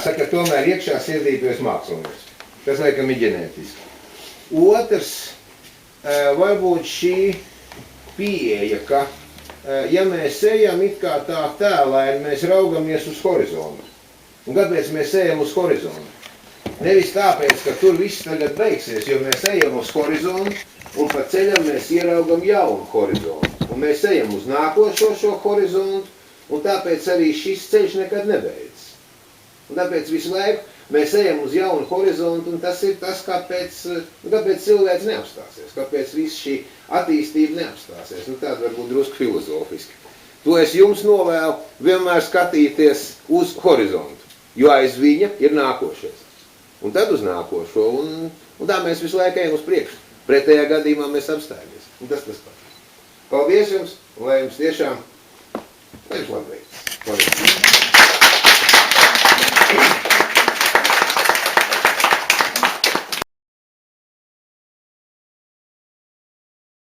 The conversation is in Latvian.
jāsaka, tomēr iekšā sirdīties mākslinieks. Tas, laikam, ir ģenētiski. Otrs, varbūt šī pieeja, ka, ja mēs ejam it kā tā tēlēni, mēs raugamies uz horizontu. Un kāpēc mēs ejam uz horizontu? Nevis tāpēc, ka tur viss tagad beigsies, jo mēs ejam uz horizontu, un pa ceļam mēs ieraugam jaunu horizontu. Un mēs ejam uz nākošo šo horizontu, un tāpēc arī šis ceļš nekad nebeidzas. Un tāpēc visu laiku mēs ejam uz jaunu horizontu, un tas ir tas, kāpēc cilvēks neapstāsies, kāpēc viss šī attīstība neapstāsies. Nu, tāda varbūt drusku filozofiski. To es jums novēlu vienmēr skatīties uz horizontu, jo aiz viņa ir nākošais. Un tad uz nākošo, un tā mēs visu laiku ejam uz priekšu. Pretējā gadījumā mēs apstājamies. Un tas pats. Paldies jums, un lai jums tiešām, lai jums labveikts. Paldies.